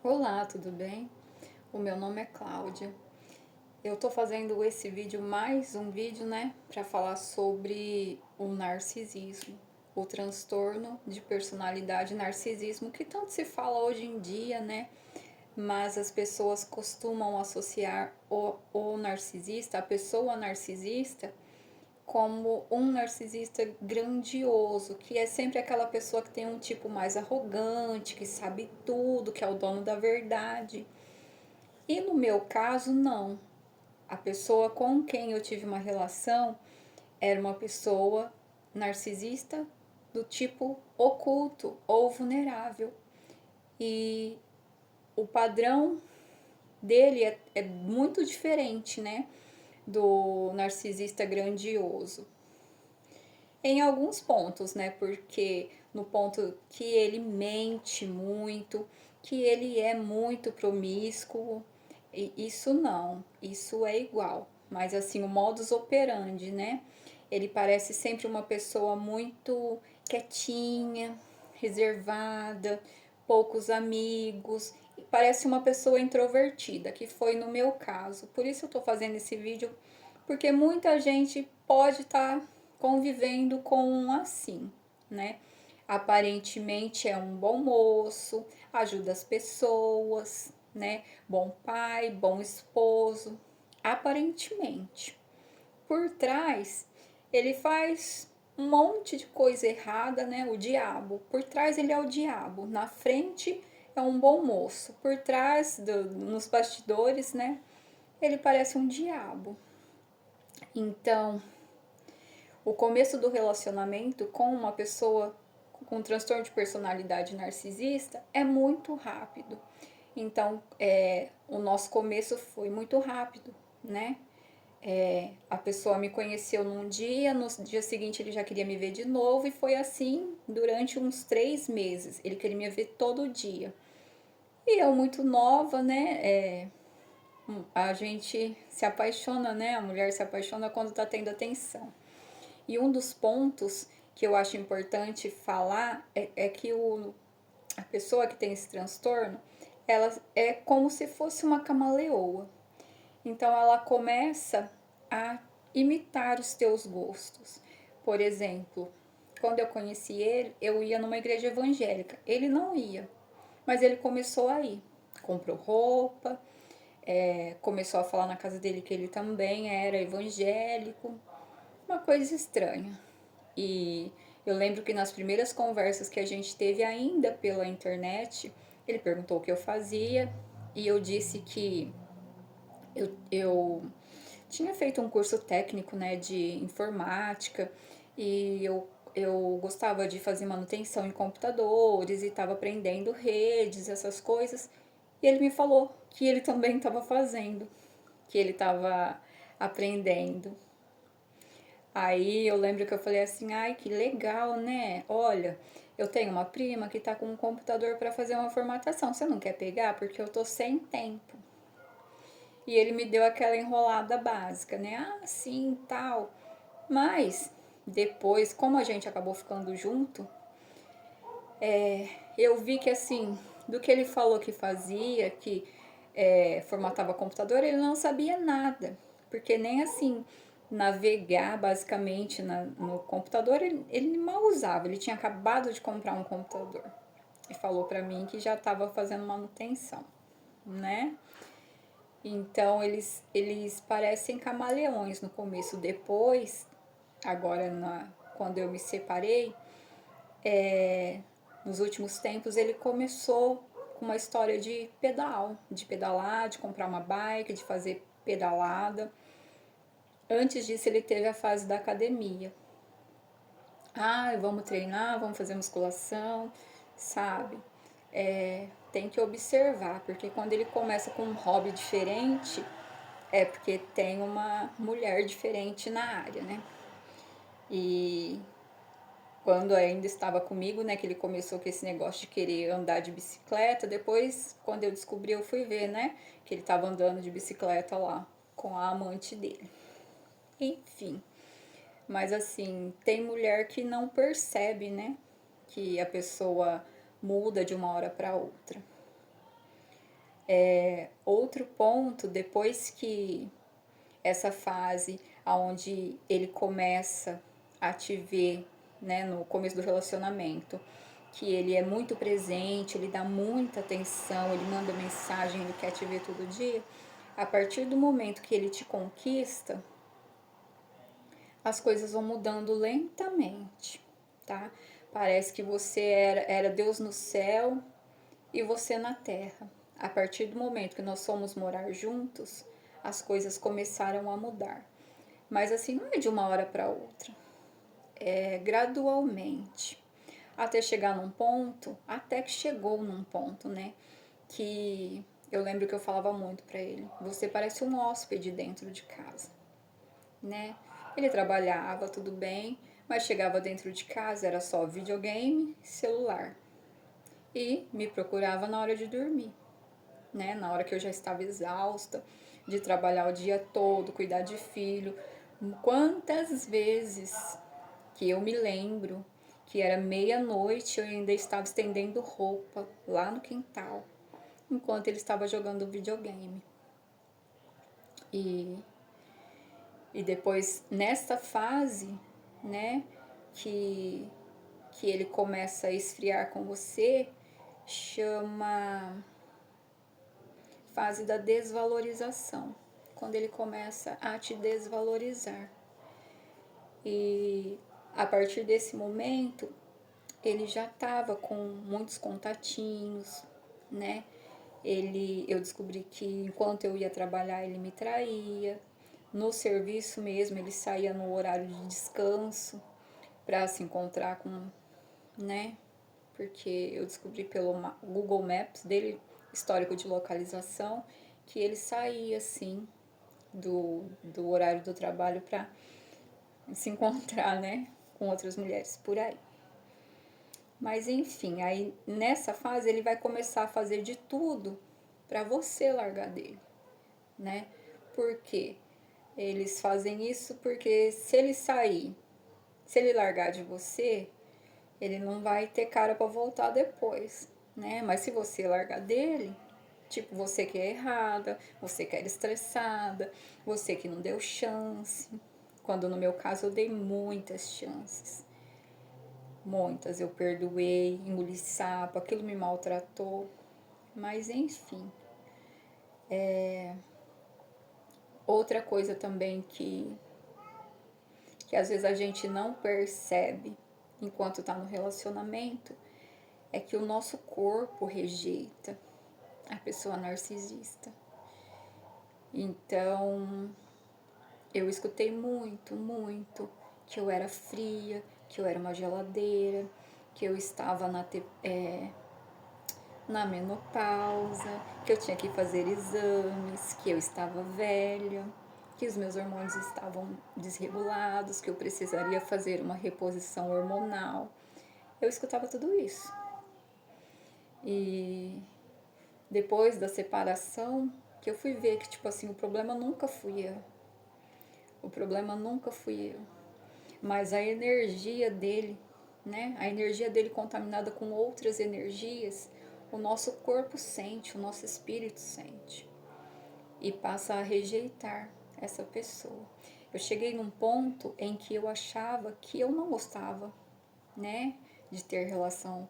Olá, tudo bem? O meu nome é Cláudia. Eu tô fazendo esse vídeo, mais um vídeo, né, para falar sobre o narcisismo, o transtorno de personalidade narcisismo, que tanto se fala hoje em dia, né? Mas as pessoas costumam associar o narcisista, a pessoa narcisista, como um narcisista grandioso, que é sempre aquela pessoa que tem um tipo mais arrogante, que sabe tudo, que é o dono da verdade. E no meu caso, não. A pessoa com quem eu tive uma relação era uma pessoa narcisista do tipo oculto ou vulnerável. E o padrão dele é muito diferente, né? Do narcisista grandioso. Em alguns pontos, né? Porque no ponto que ele mente muito, que ele é muito promíscuo, isso não, isso é igual. Mas assim, o modus operandi, né? Ele parece sempre uma pessoa muito quietinha, reservada, poucos amigos, parece uma pessoa introvertida, que foi no meu caso. Por isso eu tô fazendo esse vídeo, porque muita gente pode estar convivendo com um assim, né? Aparentemente é um bom moço, ajuda as pessoas, né? Bom pai, bom esposo, aparentemente. Por trás, ele faz um monte de coisa errada, né? O diabo. Por trás ele é o diabo. Na frente é um bom moço. Por trás, nos bastidores, né? Ele parece um diabo. Então, o começo do relacionamento com uma pessoa com transtorno de personalidade narcisista é muito rápido. Então, o nosso começo foi muito rápido, né? A pessoa me conheceu num dia, no dia seguinte ele já queria me ver de novo, e foi assim durante uns 3 meses. Ele queria me ver todo dia. E eu, muito nova, né? A gente se apaixona, né? A mulher se apaixona quando tá tendo atenção. E um dos pontos que eu acho importante falar é que a pessoa que tem esse transtorno, ela é como se fosse uma camaleoa. Então ela começa a imitar os teus gostos. Por exemplo, quando eu conheci ele, eu ia numa igreja evangélica. Ele não ia, mas ele começou a ir. Comprou roupa, começou a falar na casa dele que ele também era evangélico. Uma coisa estranha. E eu lembro que nas primeiras conversas que a gente teve ainda pela internet, ele perguntou o que eu fazia e eu disse que eu tinha feito um curso técnico, né, de informática, e eu gostava de fazer manutenção em computadores e estava aprendendo redes, essas coisas. E ele me falou que ele também estava fazendo, que ele estava aprendendo. Aí eu lembro que eu falei assim: ai, que legal, né? Olha, eu tenho uma prima que tá com um computador para fazer uma formatação. Você não quer pegar? Porque eu tô sem tempo. E ele me deu aquela enrolada básica, né? Ah, sim, tal. Mas depois, como a gente acabou ficando junto, eu vi que assim, do que ele falou que fazia, que formatava computador, ele não sabia nada. Porque nem assim, navegar basicamente no computador, ele mal usava. Ele tinha acabado de comprar um computador. E falou pra mim que já estava fazendo manutenção, né? Então eles parecem camaleões no começo. Depois, agora quando eu me separei, nos últimos tempos ele começou com uma história de pedalar, de comprar uma bike, de fazer pedalada. Antes disso ele teve a fase da academia. Ah, vamos treinar, vamos fazer musculação, sabe? Tem que observar, porque quando ele começa com um hobby diferente, é porque tem uma mulher diferente na área, né? E quando ainda estava comigo, né, que ele começou com esse negócio de querer andar de bicicleta, depois, quando eu descobri, eu fui ver, né, que ele estava andando de bicicleta lá com a amante dele. Enfim, mas assim, tem mulher que não percebe, né, que a pessoa muda de uma hora para outra. Outro ponto, depois que essa fase onde ele começa a te ver, né, no começo do relacionamento, que ele é muito presente, ele dá muita atenção, ele manda mensagem, ele quer te ver todo dia. A partir do momento que ele te conquista, as coisas vão mudando lentamente, tá? Parece que você era Deus no céu e você na terra. A partir do momento que nós fomos morar juntos, as coisas começaram a mudar. Mas assim, não é de uma hora para outra, é gradualmente. Até chegar num ponto, até que chegou num ponto, né? Que eu lembro que eu falava muito para ele: você parece um hóspede dentro de casa, né? Ele trabalhava, tudo bem, mas chegava dentro de casa, era só videogame, celular. E me procurava na hora de dormir, né? Na hora que eu já estava exausta de trabalhar o dia todo, cuidar de filho. Quantas vezes que eu me lembro que era meia-noite, eu ainda estava estendendo roupa lá no quintal, enquanto ele estava jogando videogame. E, e depois, nessa fase, né, que, que ele começa a esfriar com você, chama fase da desvalorização. Quando ele começa a te desvalorizar. E a partir desse momento, ele já estava com muitos contatinhos, né? Eu descobri que enquanto eu ia trabalhar, ele me traía. No serviço mesmo, ele saía no horário de descanso para se encontrar com, né? Porque eu descobri pelo Google Maps dele, histórico de localização, que ele saía assim do horário do trabalho para se encontrar, né, com outras mulheres por aí. Mas enfim, aí nessa fase ele vai começar a fazer de tudo para você largar dele, né? Por quê? Eles fazem isso porque se ele sair, se ele largar de você, ele não vai ter cara para voltar depois, né? Mas se você largar dele, tipo, você que é errada, você que era estressada, você que não deu chance. Quando no meu caso eu dei muitas chances. Muitas, eu perdoei, engoli sapo, aquilo me maltratou. Mas enfim. Outra coisa também que às vezes a gente não percebe enquanto está no relacionamento é que o nosso corpo rejeita a pessoa narcisista. Então, eu escutei muito, muito que eu era fria, que eu era uma geladeira, que eu estava na menopausa, que eu tinha que fazer exames, que eu estava velha, que os meus hormônios estavam desregulados, que eu precisaria fazer uma reposição hormonal. Eu escutava tudo isso. E depois da separação, que eu fui ver que, tipo assim, o problema nunca fui eu. O problema nunca fui eu. Mas a energia dele, né? A energia dele contaminada com outras energias, o nosso corpo sente, o nosso espírito sente. E passa a rejeitar essa pessoa. Eu cheguei num ponto em que eu achava que eu não gostava, né? De ter relação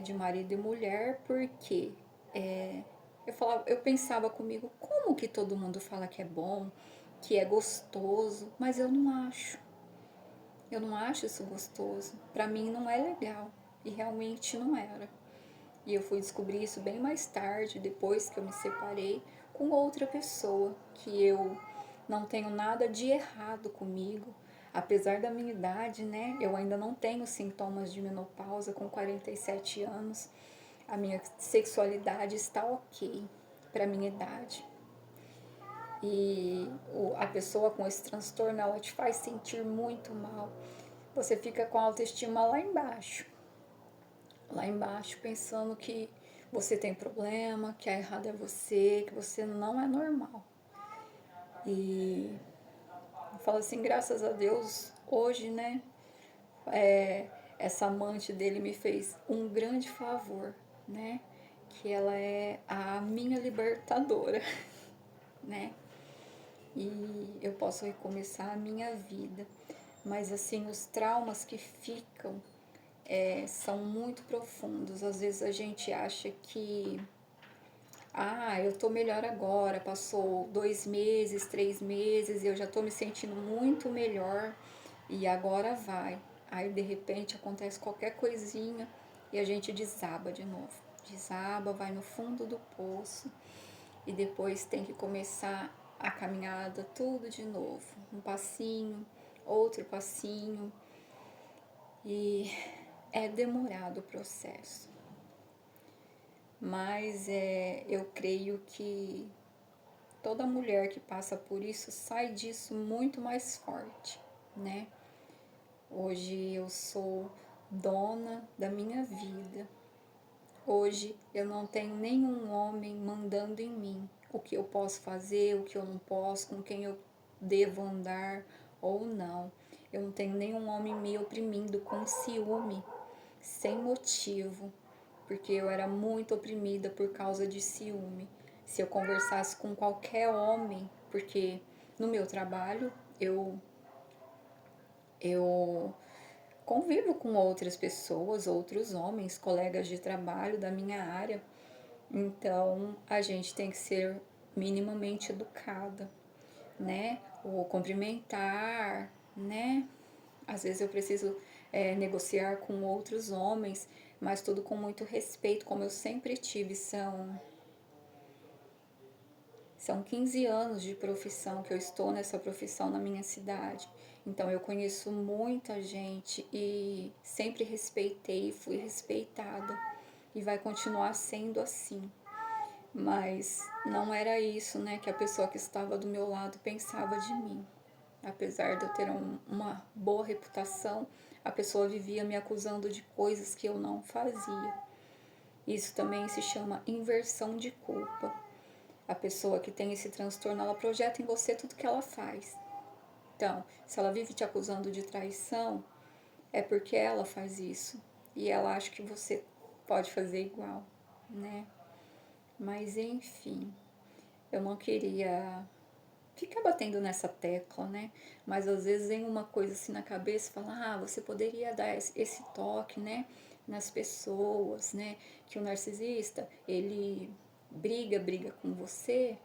de marido e mulher, porque eu pensava comigo, como que todo mundo fala que é bom, que é gostoso, mas eu não acho. Eu não acho isso gostoso. Pra mim não é legal. E realmente não era. E eu fui descobrir isso bem mais tarde, depois que eu me separei, com outra pessoa, que eu não tenho nada de errado comigo. Apesar da minha idade, né? Eu ainda não tenho sintomas de menopausa com 47 anos. A minha sexualidade está ok para minha idade. E a pessoa com esse transtorno, ela te faz sentir muito mal. Você fica com a autoestima lá embaixo, pensando que você tem problema, que a errada é você, que você não é normal. E eu falo assim, graças a Deus, hoje, né, essa amante dele me fez um grande favor, né, que ela é a minha libertadora, né? E eu posso recomeçar a minha vida. Mas assim, os traumas que ficam são muito profundos. Às vezes a gente acha que eu tô melhor agora, passou 2 meses, 3 meses, eu já tô me sentindo muito melhor e agora vai. Aí de repente acontece qualquer coisinha e a gente desaba de novo. Desaba, vai no fundo do poço e depois tem que começar a caminhada tudo de novo. Um passinho, outro passinho, e é demorado o processo. Mas eu creio que toda mulher que passa por isso sai disso muito mais forte, né? Hoje eu sou dona da minha vida. Hoje eu não tenho nenhum homem mandando em mim o que eu posso fazer, o que eu não posso, com quem eu devo andar ou não. Eu não tenho nenhum homem me oprimindo com ciúme, sem motivo, porque eu era muito oprimida por causa de ciúme. Se eu conversasse com qualquer homem, porque no meu trabalho eu convivo com outras pessoas, outros homens, colegas de trabalho da minha área, então a gente tem que ser minimamente educada, né? O cumprimentar, né? Às vezes eu preciso negociar com outros homens, mas tudo com muito respeito, como eu sempre tive. São 15 anos de profissão que eu estou nessa profissão na minha cidade. Então eu conheço muita gente e sempre respeitei, fui respeitada e vai continuar sendo assim. Mas não era isso, né, que a pessoa que estava do meu lado pensava de mim. Apesar de eu ter uma boa reputação, a pessoa vivia me acusando de coisas que eu não fazia. Isso também se chama inversão de culpa. A pessoa que tem esse transtorno, ela projeta em você tudo que ela faz. Então, se ela vive te acusando de traição, é porque ela faz isso. E ela acha que você pode fazer igual, né? Mas enfim, eu não queria ficar batendo nessa tecla, né? Mas às vezes vem uma coisa assim na cabeça e fala, você poderia dar esse toque, né? Nas pessoas, né? Que o narcisista, ele briga com você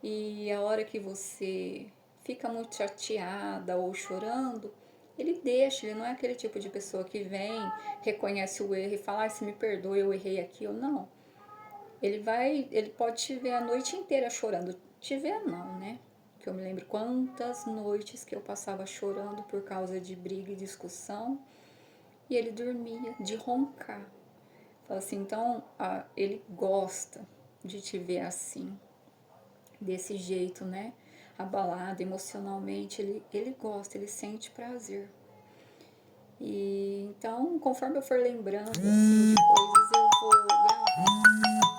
e a hora que você fica muito chateada ou chorando, ele deixa, ele não é aquele tipo de pessoa que vem, reconhece o erro e fala, se me perdoa, eu errei aqui ou não. Ele pode te ver a noite inteira chorando. Te ver não, né? Que eu me lembro quantas noites que eu passava chorando por causa de briga e discussão. E ele dormia de roncar. Fala assim, então ele gosta de te ver assim, desse jeito, né? Abalado emocionalmente, ele gosta, ele sente prazer. E então, conforme eu for lembrando assim, de coisas, eu vou gravar.